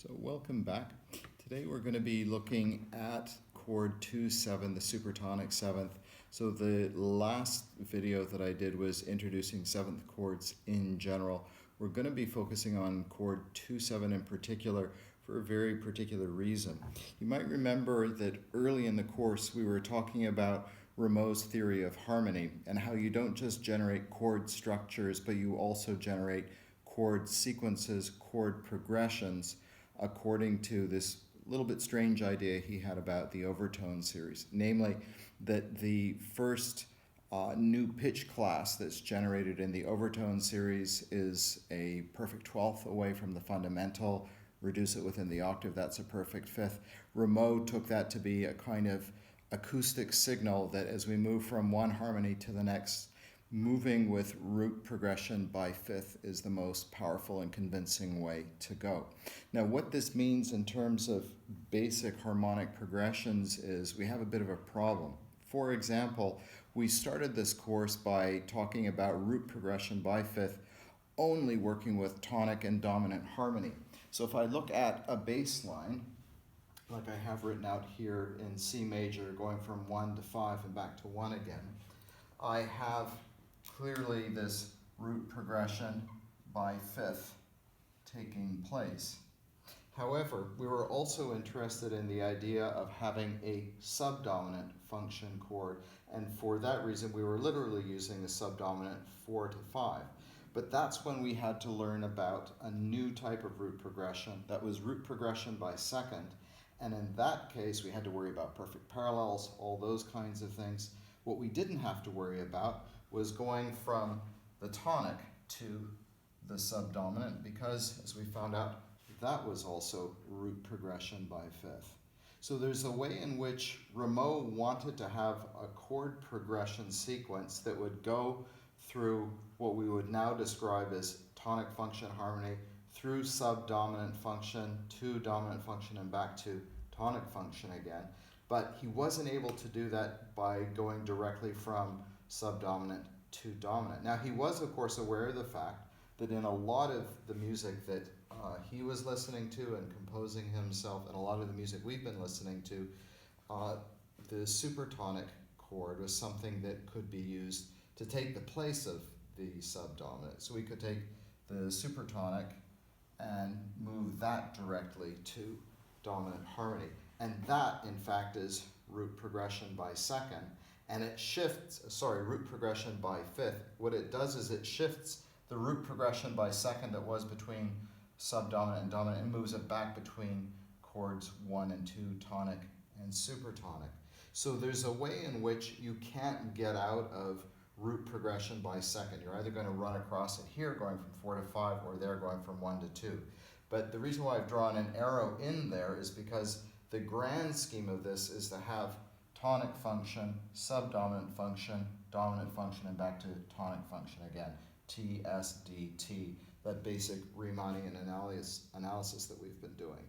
So welcome back. Today we're going to be looking at chord 2-7, the Supertonic Seventh. So the last video that I did was introducing seventh chords in general. We're going to be focusing on chord 2-7 in particular for a very particular reason. You might remember that early in the course we were talking about Rameau's theory of harmony and how you don't just generate chord structures, but you also generate chord sequences, chord progressions, according to this little bit strange idea he had about the overtone series, namely that the first new pitch class that's generated in the overtone series is a perfect 12th away from the fundamental. Reduce it within the octave, that's a perfect fifth. Rameau took that to be a kind of acoustic signal that as we move from one harmony to the next, moving with root progression by fifth is the most powerful and convincing way to go. Now, what this means in terms of basic harmonic progressions is we have a bit of a problem. For example, we started this course by talking about root progression by fifth, only working with tonic and dominant harmony. So if I look at a bass line, like I have written out here in C major, going from 1 to 5 and back to 1 again, I have clearly this root progression by fifth taking place. However, we were also interested in the idea of having a subdominant function chord, and for that reason we were literally using a subdominant 4 to 5. But that's when we had to learn about a new type of root progression that was root progression by second, and in that case we had to worry about perfect parallels, all those kinds of things. What we didn't have to worry about was going from the tonic to the subdominant, because as we found out, that was also root progression by fifth. So there's a way in which Rameau wanted to have a chord progression sequence that would go through what we would now describe as tonic function harmony, through subdominant function to dominant function and back to tonic function again. But he wasn't able to do that by going directly from subdominant to dominant. Now, he was, of course, aware of the fact that in a lot of the music that he was listening to and composing himself, and a lot of the music we've been listening to, the supertonic chord was something that could be used to take the place of the subdominant. So we could take the supertonic and move that directly to dominant harmony. And that, in fact, is root progression by second. And it shifts, root progression by fifth. What it does is it shifts the root progression by second that was between subdominant and dominant and moves it back between chords 1 and 2, tonic and supertonic. So there's a way in which you can't get out of root progression by second. You're either going to run across it here going from 4 to 5 or there going from 1 to 2. But the reason why I've drawn an arrow in there is because the grand scheme of this is to have tonic function, subdominant function, dominant function, and back to tonic function again. T, S, D, T, that basic Riemannian and analysis that we've been doing.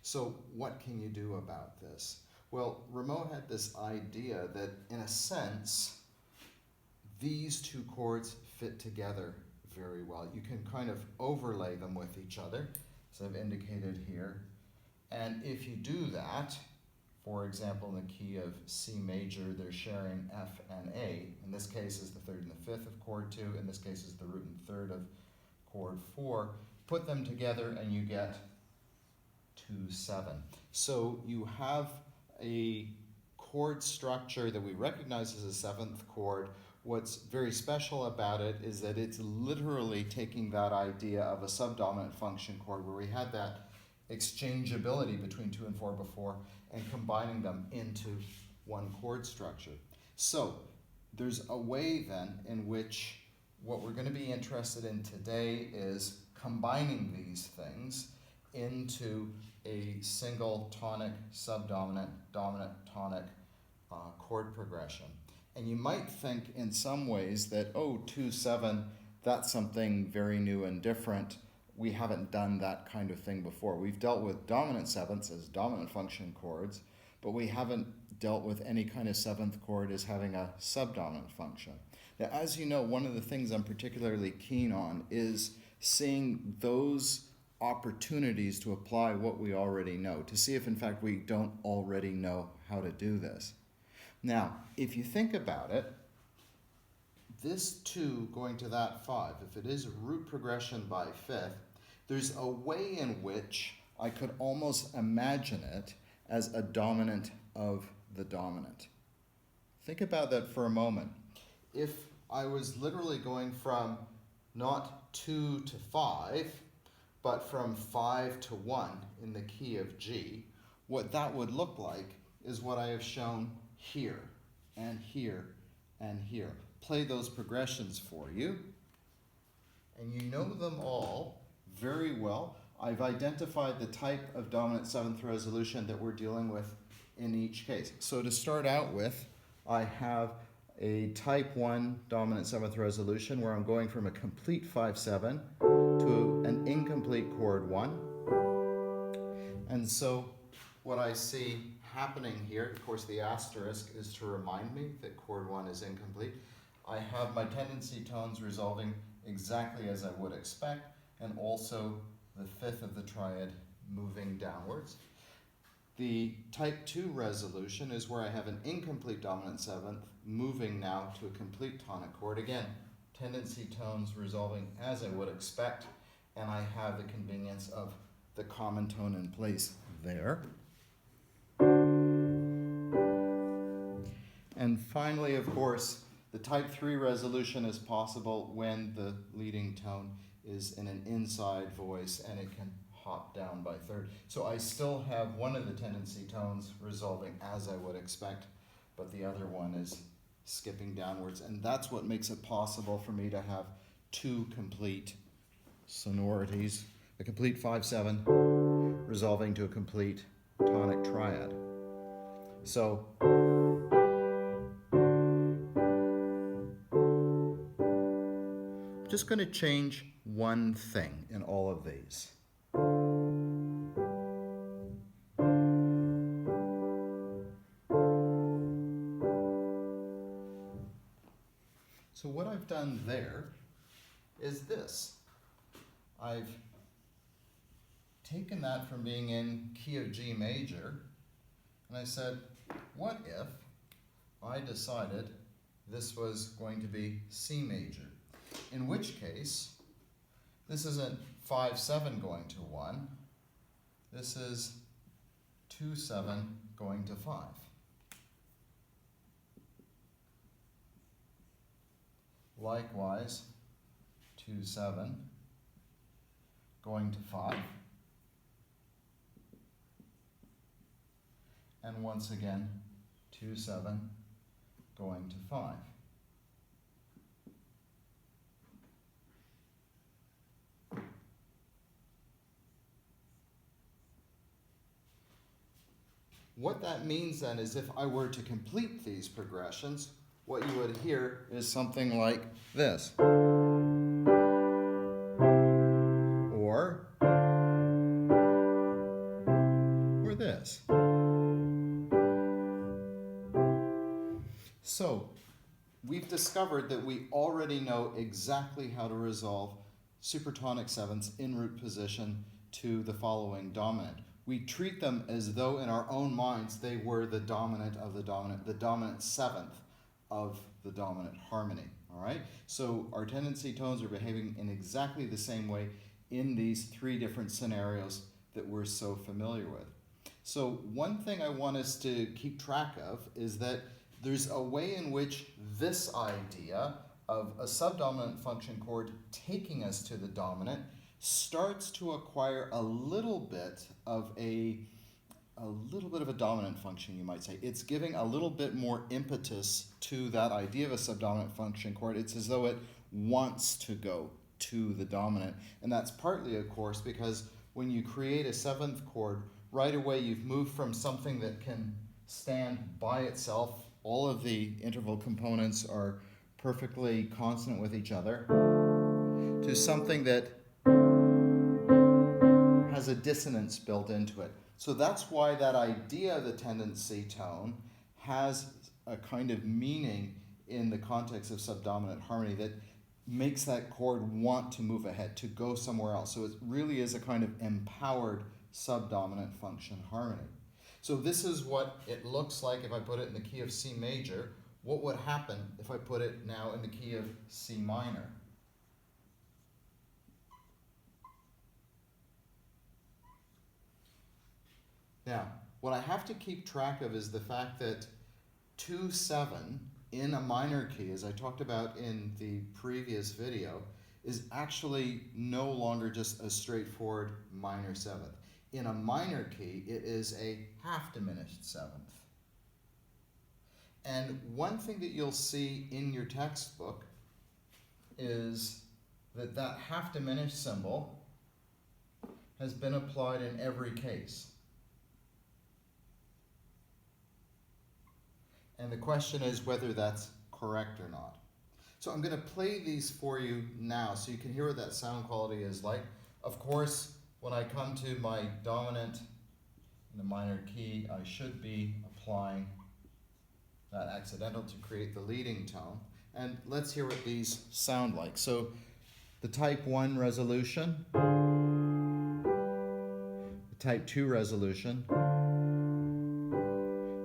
So what can you do about this? Well, Rameau had this idea that, in a sense, these two chords fit together very well. You can kind of overlay them with each other, as I've indicated here. And if you do that, for example, in the key of C major, they're sharing F and A. In this case is the third and the fifth of chord 2. In this case is the root and third of chord 4. Put them together and you get 2-7. So you have a chord structure that we recognize as a seventh chord. What's very special about it is that it's literally taking that idea of a subdominant function chord where we had that exchangeability between 2 and 4 before and combining them into one chord structure. So there's a way then in which what we're going to be interested in today is combining these things into a single tonic, subdominant, dominant, tonic chord progression. And you might think in some ways that, 2-7, that's something very new and different. We haven't done that kind of thing before. We've dealt with dominant sevenths as dominant function chords, but we haven't dealt with any kind of seventh chord as having a subdominant function. Now, as you know, one of the things I'm particularly keen on is seeing those opportunities to apply what we already know, to see if in fact we don't already know how to do this. Now, if you think about it, this 2 going to that 5, if it is a root progression by fifth, there's a way in which I could almost imagine it as a dominant of the dominant. Think about that for a moment. If I was literally going from not 2 to 5, but from 5 to 1 in the key of G, what that would look like is what I have shown here, and here, and here. Play those progressions for you, and you know them all very well. I've identified the type of dominant seventh resolution that we're dealing with in each case. So to start out with, I have a type 1 dominant seventh resolution where I'm going from a complete 5-7 to an incomplete chord 1. And so what I see happening here, of course the asterisk is to remind me that chord 1 is incomplete. I have my tendency tones resolving exactly as I would expect, and also the fifth of the triad moving downwards. The type 2 resolution is where I have an incomplete dominant seventh moving now to a complete tonic chord. Again, tendency tones resolving as I would expect, and I have the convenience of the common tone in place there. And finally, of course, the type 3 resolution is possible when the leading tone is in an inside voice and it can hop down by third. So I still have one of the tendency tones resolving as I would expect, but the other one is skipping downwards. And that's what makes it possible for me to have 2 complete sonorities, a complete 5-7 resolving to a complete tonic triad. So I'm just going to change one thing in all of these. So what I've done there is this. I've taken that from being in key of G major, and I said, what if I decided this was going to be C major? In which case, this isn't 5-7 going to 1, this is 2-7 going to 5. Likewise, 2-7 going to 5. And once again, 2-7 going to 5. What that means then is if I were to complete these progressions, what you would hear is something like this. Or this. So, we've discovered that we already know exactly how to resolve supertonic sevenths in root position to the following dominant. We treat them as though in our own minds they were the dominant of the dominant seventh of the dominant harmony. All right? So our tendency tones are behaving in exactly the same way in these 3 different scenarios that we're so familiar with. So one thing I want us to keep track of is that there's a way in which this idea of a subdominant function chord taking us to the dominant starts to acquire a little bit of a dominant function, you might say. It's giving a little bit more impetus to that idea of a subdominant function chord. It's as though it wants to go to the dominant. And that's partly, of course, because when you create a 7th chord, right away you've moved from something that can stand by itself, all of the interval components are perfectly consonant with each other, to something that has a dissonance built into it. So that's why that idea of the tendency tone has a kind of meaning in the context of subdominant harmony, that makes that chord want to move ahead, to go somewhere else. So it really is a kind of empowered subdominant function harmony. So this is what it looks like if I put it in the key of C major. What would happen if I put it now in the key of C minor? Now, what I have to keep track of is the fact that 2/7 in a minor key, as I talked about in the previous video, is actually no longer just a straightforward minor seventh. In a minor key, it is a half diminished seventh. And one thing that you'll see in your textbook is that that half diminished symbol has been applied in every case. And the question is whether that's correct or not. So I'm going to play these for you now so you can hear what that sound quality is like. Of course, when I come to my dominant in the minor key, I should be applying that accidental to create the leading tone. And let's hear what these sound like. So the type 1 resolution, the type 2 resolution,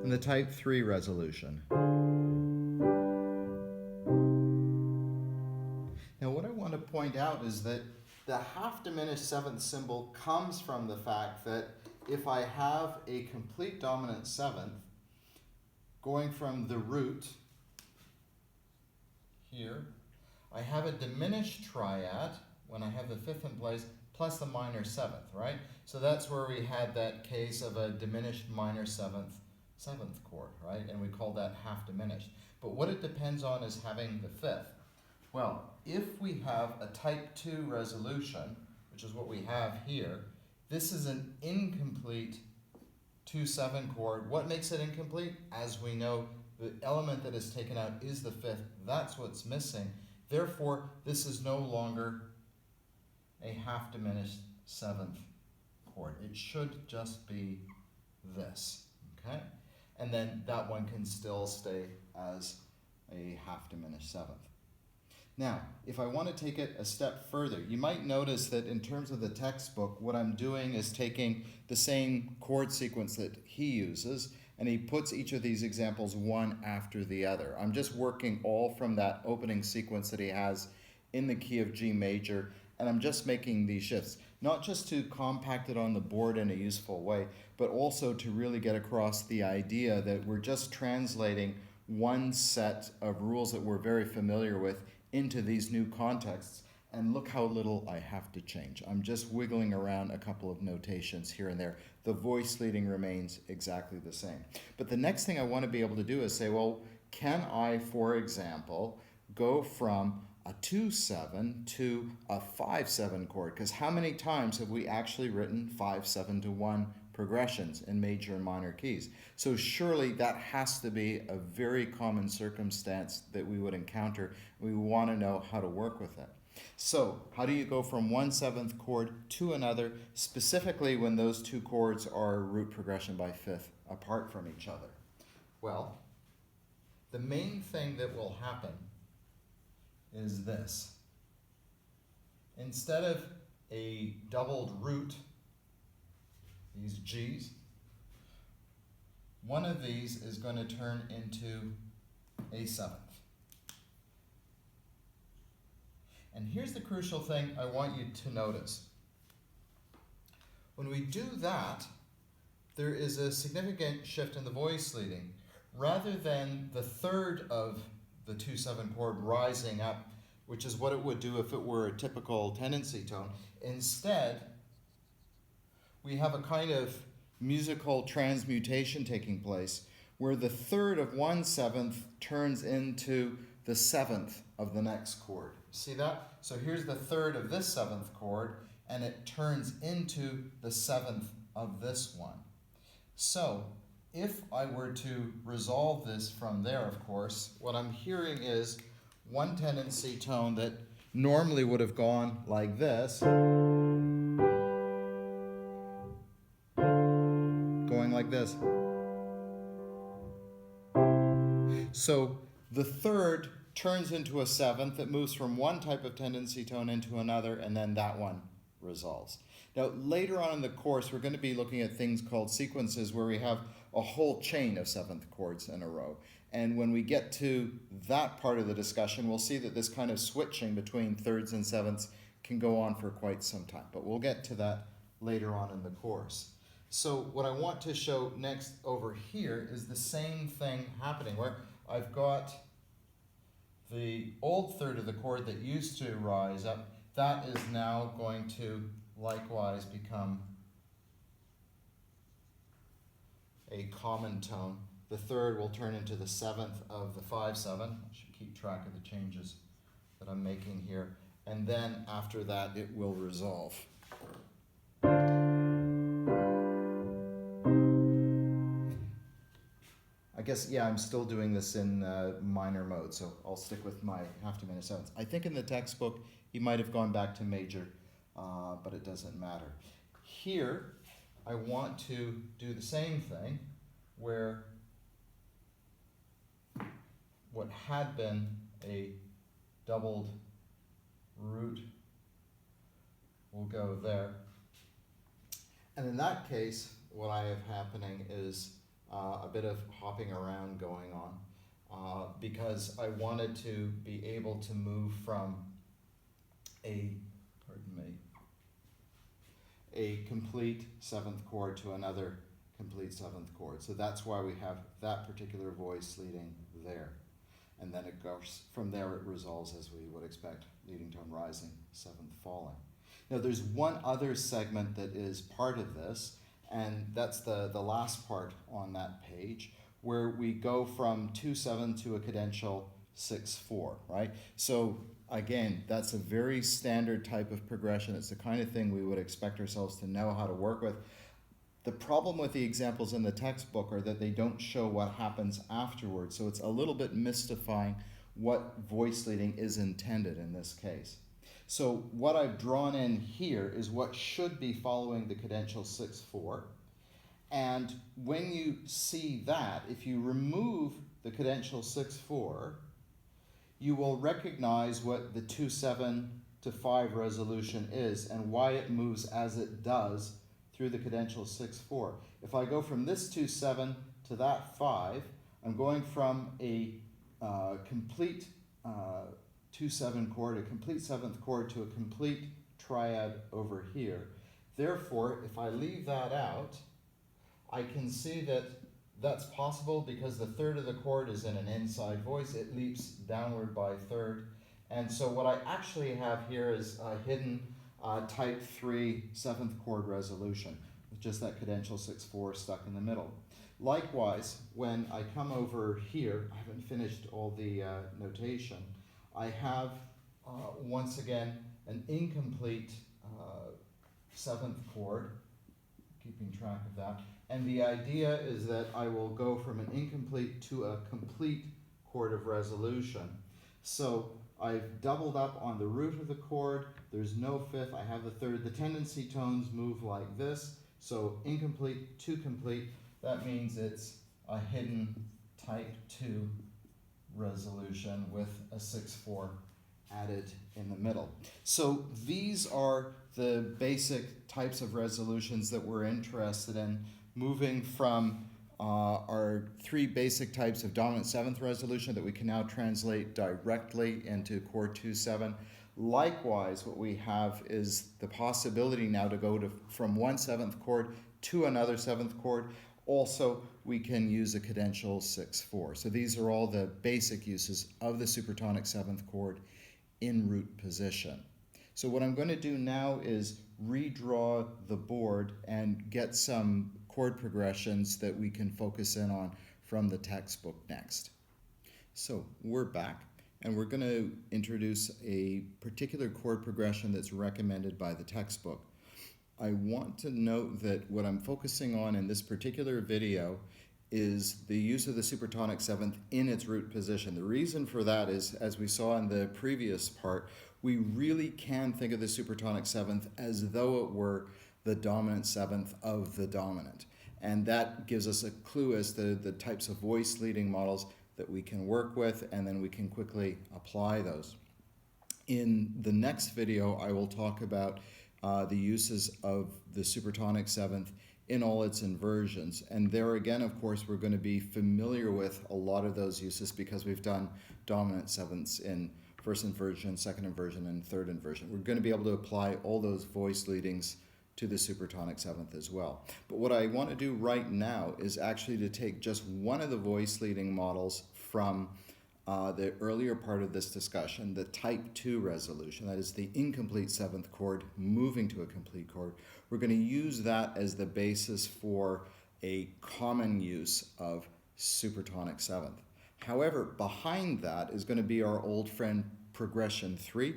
and the type 3 resolution. Now what I want to point out is that the half diminished seventh symbol comes from the fact that if I have a complete dominant seventh going from the root here, I have a diminished triad when I have the fifth in place plus the minor seventh, right? So that's where we had that case of a diminished minor seventh chord, right? And we call that half diminished. But what it depends on is having the fifth. Well, if we have a type 2 resolution, which is what we have here, this is an incomplete 2/7 chord. What makes it incomplete? As we know, the element that is taken out is the fifth. That's what's missing. Therefore, this is no longer a half diminished seventh chord. It should just be this, okay? And then that one can still stay as a half diminished seventh. Now, if I want to take it a step further, you might notice that in terms of the textbook, what I'm doing is taking the same chord sequence that he uses, and he puts each of these examples one after the other. I'm just working all from that opening sequence that he has in the key of G major, and I'm just making these shifts, not just to compact it on the board in a useful way, but also to really get across the idea that we're just translating one set of rules that we're very familiar with into these new contexts. And look how little I have to change. I'm just wiggling around a couple of notations here and there. The voice leading remains exactly the same. But the next thing I want to be able to do is say, well, can I, for example, go from a 2/7 to a 5/7 chord? Because how many times have we actually written 5/7-1 progressions in major and minor keys? So surely that has to be a very common circumstance that we would encounter. We want to know how to work with it. So how do you go from 1/7 chord to another, specifically when those two chords are root progression by fifth apart from each other? Well, the main thing that will happen is this. Instead of a doubled root, these G's, one of these is going to turn into a seventh. And here's the crucial thing I want you to notice. When we do that, there is a significant shift in the voice leading. Rather than the third of the 2/7 chord rising up, which is what it would do if it were a typical tendency tone, instead, we have a kind of musical transmutation taking place where the third of 1/7 turns into the seventh of the next chord. See that? So here's the third of this seventh chord, and it turns into the seventh of this one. So if I were to resolve this from there, of course, what I'm hearing is one tendency tone that normally would have gone like this, going like this. So the third turns into a seventh that moves from one type of tendency tone into another, and then that one resolves. Now, later on in the course, we're going to be looking at things called sequences where we have a whole chain of seventh chords in a row. And when we get to that part of the discussion, we'll see that this kind of switching between thirds and sevenths can go on for quite some time. But we'll get to that later on in the course. So what I want to show next over here is the same thing happening, where I've got the old third of the chord that used to rise up. That is now going to likewise become a common tone. The third will turn into the seventh of the 5/7. I should keep track of the changes that I'm making here. And then after that, it will resolve. I guess, yeah, I'm still doing this in minor mode, so I'll stick with my half diminished sevenths. I think in the textbook, he might have gone back to major, but it doesn't matter. Here, I want to do the same thing, where what had been a doubled root will go there. And in that case, what I have happening is a bit of hopping around going on because I wanted to be able to move from a complete seventh chord to another complete seventh chord. So that's why we have that particular voice leading there. And then it goes, from there it resolves as we would expect, leading tone rising, seventh falling. Now there's one other segment that is part of this, and that's the last part on that page, where we go from 2/7 to a cadential 6/4, right? So again, that's a very standard type of progression. It's the kind of thing we would expect ourselves to know how to work with. The problem with the examples in the textbook are that they don't show what happens afterwards, so it's a little bit mystifying what voice leading is intended in this case. So what I've drawn in here is what should be following the cadential 6/4, and when you see that, if you remove the cadential 6/4, you will recognize what the 2/7 to 5 resolution is and why it moves as it does through the cadential 6/4. If I go from this 2/7 to that 5, I'm going from a complete 2/7 chord, a complete seventh chord, to a complete triad over here. Therefore, if I leave that out, I can see that that's possible because the third of the chord is in an inside voice. It leaps downward by third. And so what I actually have here is a hidden type 3 seventh chord resolution, with just that cadential 6/4 stuck in the middle. Likewise, when I come over here, I haven't finished all the notation, I have, once again, an incomplete seventh chord, keeping track of that. And the idea is that I will go from an incomplete to a complete chord of resolution. So I've doubled up on the root of the chord. There's no fifth. I have the third. The tendency tones move like this. So incomplete to complete. That means it's a hidden type 2 resolution with a 6/4 added in the middle. So these are the basic types of resolutions that we're interested in, moving from our 3 basic types of dominant seventh resolution that we can now translate directly into chord 2/7. Likewise, what we have is the possibility now to go from one seventh chord to another seventh chord. Also, we can use a cadential 6/4. So these are all the basic uses of the supertonic seventh chord in root position. So what I'm going to do now is redraw the board and get some chord progressions that we can focus in on from the textbook next. So we're back, and we're going to introduce a particular chord progression that's recommended by the textbook. I want to note that what I'm focusing on in this particular video is the use of the supertonic seventh in its root position. The reason for that is, as we saw in the previous part, we really can think of the supertonic seventh as though it were the dominant seventh of the dominant. And that gives us a clue as to the types of voice leading models that we can work with, and then we can quickly apply those. In the next video, I will talk about the uses of the Supertonic Seventh in all its inversions. And there again, of course, we're going to be familiar with a lot of those uses because we've done dominant sevenths in first inversion, second inversion, and third inversion. We're going to be able to apply all those voice leadings to the Supertonic Seventh as well. But what I want to do right now is actually to take just one of the voice leading models from the earlier part of this discussion, the type 2 resolution, that is the incomplete seventh chord moving to a complete chord. We're going to use that as the basis for a common use of Supertonic Seventh. However, behind that is going to be our old friend progression 3,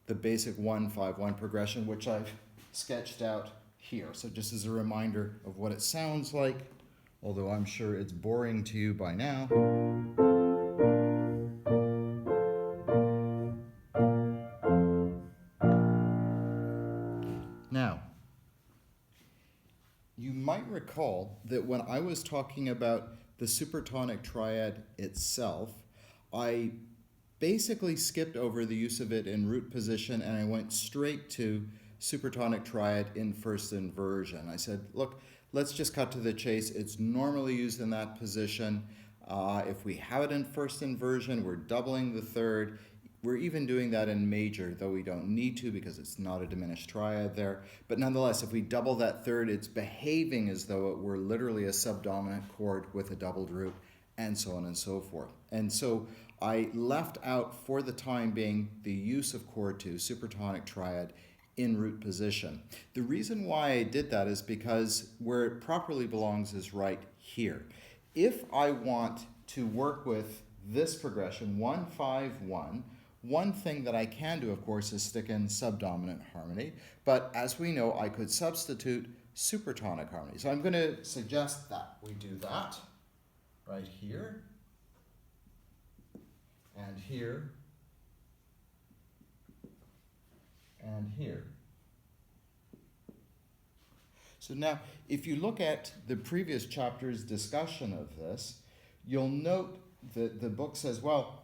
the basic 1-5-1 progression, which I've sketched out here. So just as a reminder of what it sounds like, although I'm sure it's boring to you by now. Now, you might recall that when I was talking about the supertonic triad itself, I basically skipped over the use of it in root position and I went straight to supertonic triad in first inversion. I said, look, let's just cut to the chase. It's normally used in that position. If we have it in first inversion, we're doubling the third. We're even doing that in major, though we don't need to because it's not a diminished triad there. But nonetheless, if we double that third, it's behaving as though it were literally a subdominant chord with a doubled root, and so on and so forth. And so I left out, for the time being, the use of chord 2, supertonic triad, in root position. The reason why I did that is because where it properly belongs is right here. If I want to work with this progression, 1-5-1, one thing that I can do, of course, is stick in subdominant harmony, but as we know, I could substitute supertonic harmony. So I'm going to suggest that we do that right here, and here, and here. So now, if you look at the previous chapter's discussion of this, you'll note that the book says, well,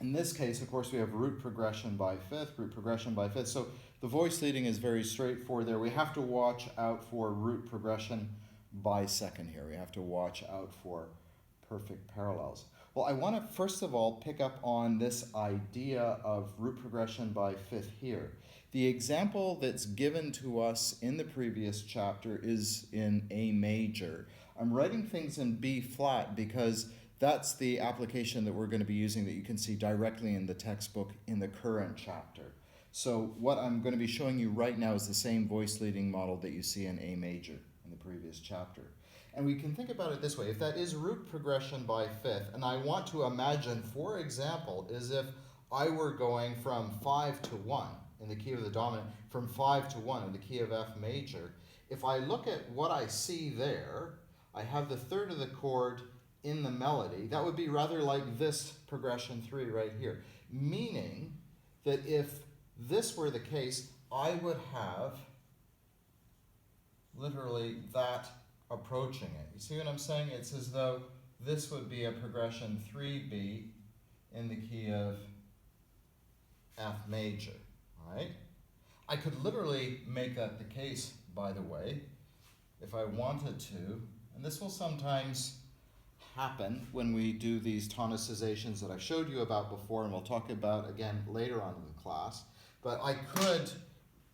in this case, of course, we have root progression by fifth, root progression by fifth. So the voice leading is very straightforward there. We have to watch out for root progression by second here. We have to watch out for perfect parallels. Well, I want to first of all pick up on this idea of root progression by fifth here. The example that's given to us in the previous chapter is in A major. I'm writing things in B flat because that's the application that we're going to be using that you can see directly in the textbook in the current chapter. So what I'm going to be showing you right now is the same voice leading model that you see in A major in the previous chapter. And we can think about it this way. If that is root progression by fifth, and I want to imagine, for example, as if I were going from 5 to 1 in the key of the dominant, from 5 to 1 in the key of F major, if I look at what I see there, I have the third of the chord in the melody. That would be rather like this progression 3 right here, meaning that if this were the case, I would have literally that approaching it. You see what I'm saying? It's as though this would be a progression 3B in the key of F major, right? I could literally make that the case, by the way, if I wanted to, and this will sometimes happen when we do these tonicizations that I showed you about before, and we'll talk about again later on in the class, but I could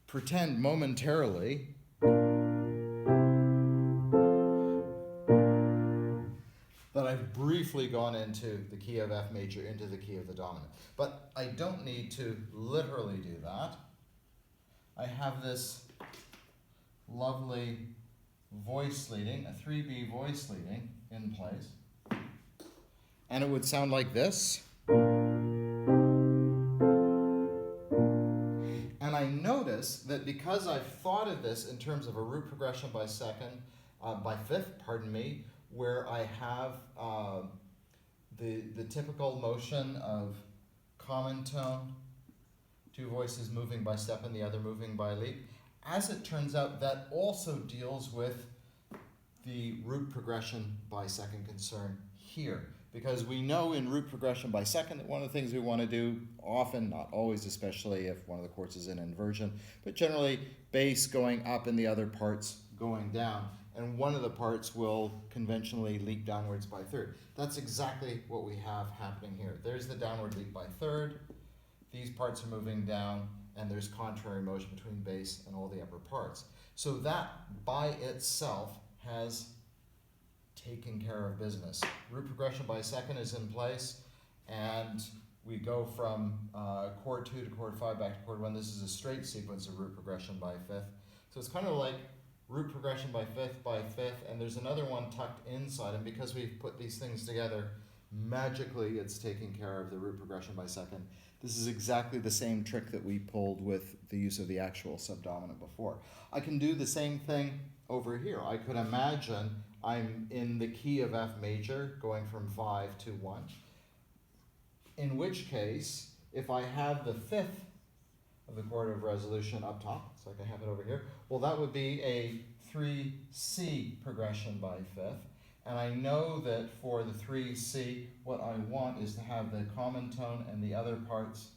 pretend momentarily that I've briefly gone into the key of F major, into the key of the dominant. But I don't need to literally do that. I have this lovely voice leading, a 3B voice leading in place. And it would sound like this. And I notice that because I've thought of this in terms of a root progression by fifth, where I have the typical motion of common tone, two voices moving by step and the other moving by leap. As it turns out, that also deals with the root progression by second concern here. because we know in root progression by second that one of the things we want to do often, not always, especially if one of the chords is in inversion, but generally bass going up and the other parts going down. And one of the parts will conventionally leap downwards by third. That's exactly what we have happening here. There's the downward leap by third. These parts are moving down, and there's contrary motion between bass and all the upper parts. So that by itself has taken care of business. Root progression by second is in place, and we go from chord 2 to chord 5 back to chord 1. This is a straight sequence of root progression by fifth. So it's kind of like root progression by fifth, and there's another one tucked inside, and because we've put these things together, magically it's taking care of the root progression by second. This is exactly the same trick that we pulled with the use of the actual subdominant before. I can do the same thing over here. I could imagine I'm in the key of F major, going from 5 to 1, in which case, if I have the fifth of the chord of resolution up top, it's like I have it over here, well, that would be a 3C progression by fifth. And I know that for the 3C, what I want is to have the common tone and the other parts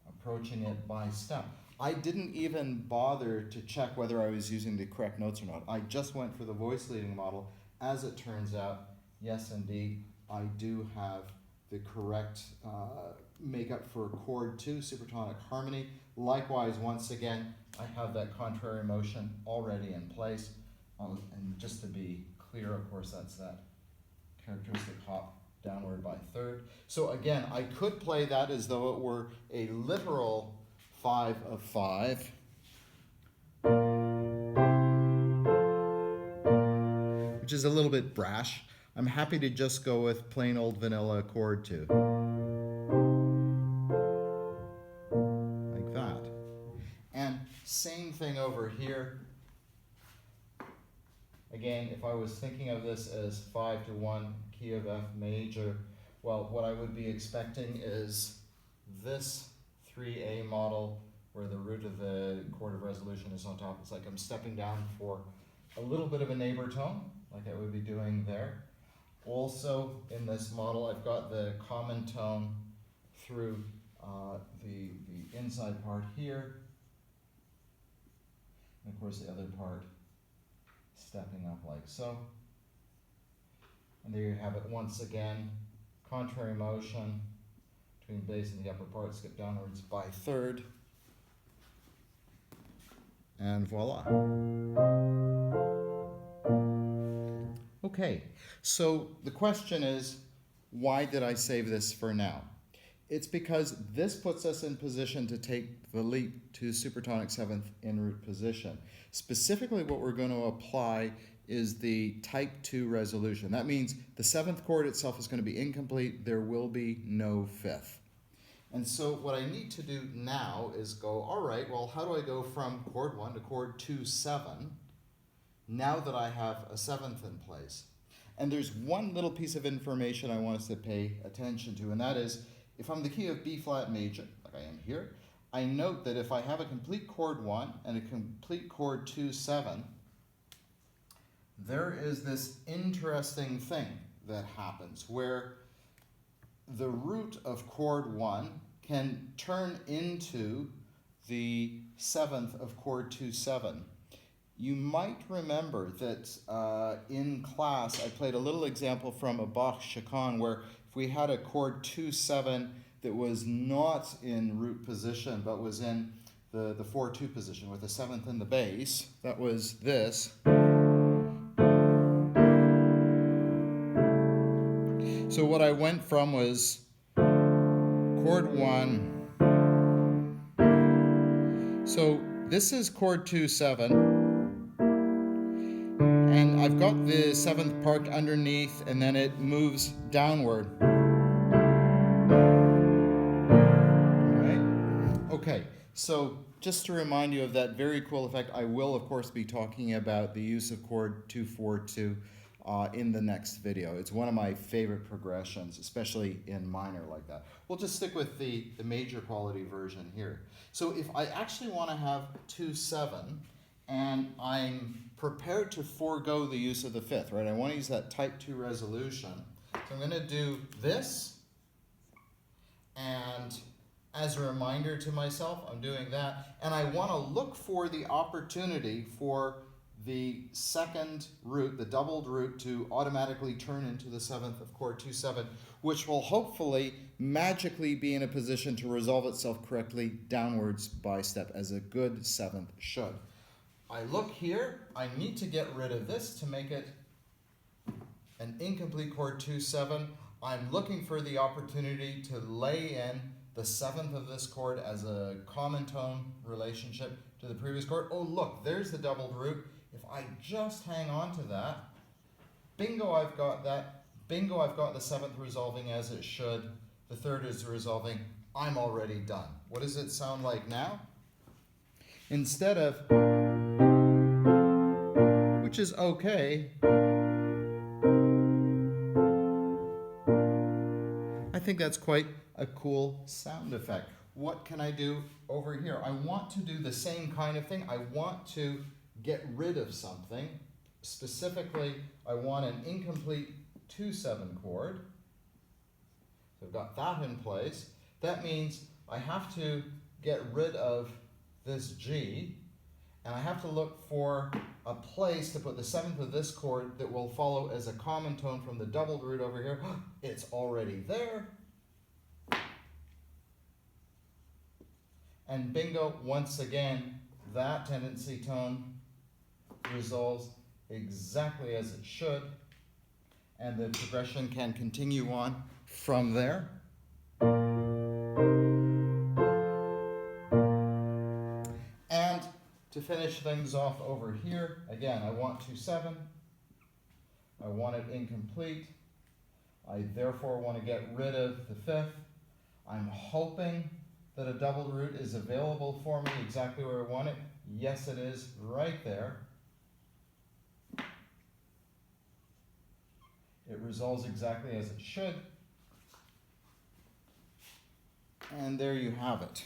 approaching it by step. I didn't even bother to check whether I was using the correct notes or not. I just went for the voice leading model. As it turns out, yes, indeed, I do have the correct makeup for chord 2, supertonic harmony. Likewise, once again, I have that contrary motion already in place. And just to be clear, of course, that's that characteristic hop downward by third. So again, I could play that as though it were a literal 5 of 5. Which is a little bit brash. I'm happy to just go with plain old vanilla chord 2. Like that. And same thing over here. Again, if I was thinking of this as 5 to 1, key of F major, well, what I would be expecting is this 3A model where the root of the chord of resolution is on top. It's like I'm stepping down for a little bit of a neighbor tone, like I would be doing there. Also, in this model, I've got the common tone through the inside part here, and of course the other part stepping up like so. And there you have it once again, contrary motion between bass and the upper part, skip downwards by third, and voila. Okay, so the question is, why did I save this for now? It's because this puts us in position to take the leap to supertonic seventh in root position. Specifically, what we're going to apply is the type 2 resolution. That means the seventh chord itself is going to be incomplete. There will be no fifth. And so what I need to do now is go, all right, well, how do I go from chord 1 to chord 2-7 now that I have a seventh in place? And there's one little piece of information I want us to pay attention to, and that is, if I'm the key of B flat major, like I am here, I note that if I have a complete chord 1 and a complete chord 2-7, there is this interesting thing that happens where the root of chord 1 can turn into the seventh of chord 2-7. You might remember that in class I played a little example from a Bach chaconne where if we had a chord 2-7 that was not in root position but was in the 4-2 position with the seventh in the bass, that was this. So what I went from was chord 1. So this is chord 2-7. And I've got the seventh part underneath, and then it moves downward. Right? Okay, so just to remind you of that very cool effect, I will, of course, be talking about the use of chord 2-4-2 in the next video. It's one of my favorite progressions, especially in minor like that. We'll just stick with the major quality version here. So if I actually want to have 2-7, and I'm prepared to forego the use of the fifth, right? I want to use that type 2 resolution. So I'm going to do this, and as a reminder to myself, I'm doing that, and I want to look for the opportunity for the second root, the doubled root, to automatically turn into the seventh of chord 2-7, which will hopefully magically be in a position to resolve itself correctly downwards by step, as a good seventh should. I look here, I need to get rid of this to make it an incomplete chord 2-7. I'm looking for the opportunity to lay in the seventh of this chord as a common tone relationship to the previous chord. Oh look, there's the doubled root. If I just hang on to that, bingo, I've got that. Bingo, I've got the seventh resolving as it should. The third is resolving. I'm already done. What does it sound like now? Instead of, which is okay, I think that's quite a cool sound effect. What can I do over here? I want to do the same kind of thing. I want to get rid of something. Specifically, I want an incomplete 2-7 chord. So I've got that in place. That means I have to get rid of this G, and I have to look for a place to put the seventh of this chord that will follow as a common tone from the doubled root over here. It's already there. And bingo, once again, that tendency tone resolves exactly as it should, and the progression can continue on from there. And to finish things off over here, again, I want 2-7. I want it incomplete. I therefore want to get rid of the fifth. I'm hoping that a doubled root is available for me exactly where I want it. Yes, it is, right there. It resolves exactly as it should. And there you have it.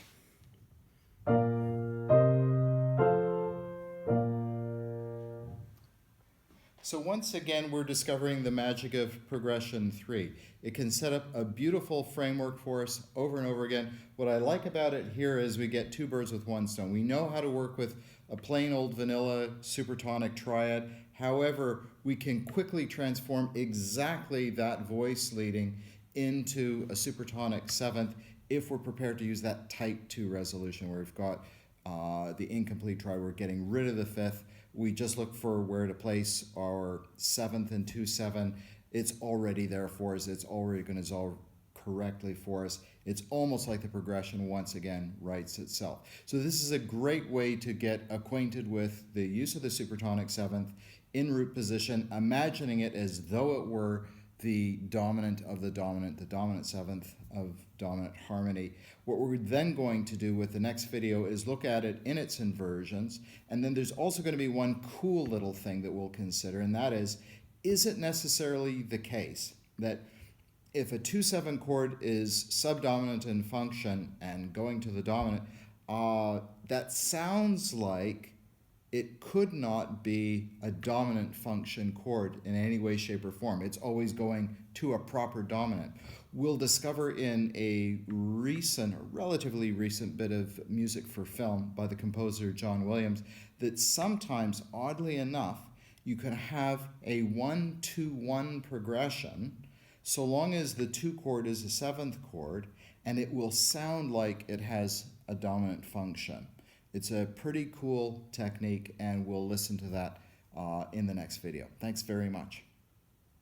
So once again, we're discovering the magic of progression 3. It can set up a beautiful framework for us over and over again. What I like about it here is we get two birds with one stone. We know how to work with a plain old vanilla supertonic triad. However, we can quickly transform exactly that voice leading into a supertonic seventh if we're prepared to use that type 2 resolution where we've got the incomplete triad. We're getting rid of the fifth. We just look for where to place our seventh and 2-7. It's already there for us. It's already going to resolve correctly for us. It's almost like the progression once again writes itself. So this is a great way to get acquainted with the use of the supertonic seventh in root position, imagining it as though it were the dominant of the dominant seventh of dominant harmony. What we're then going to do with the next video is look at it in its inversions, and then there's also going to be one cool little thing that we'll consider, and that is it necessarily the case that if a 2-7 chord is subdominant in function and going to the dominant, that sounds like it could not be a dominant function chord in any way, shape, or form. It's always going to a proper dominant. We'll discover in a recent, or relatively recent bit of music for film by the composer John Williams that sometimes, oddly enough, you can have a 1-2-1 progression so long as the 2 chord is a seventh chord, and it will sound like it has a dominant function. It's a pretty cool technique, and we'll listen to that in the next video. Thanks very much.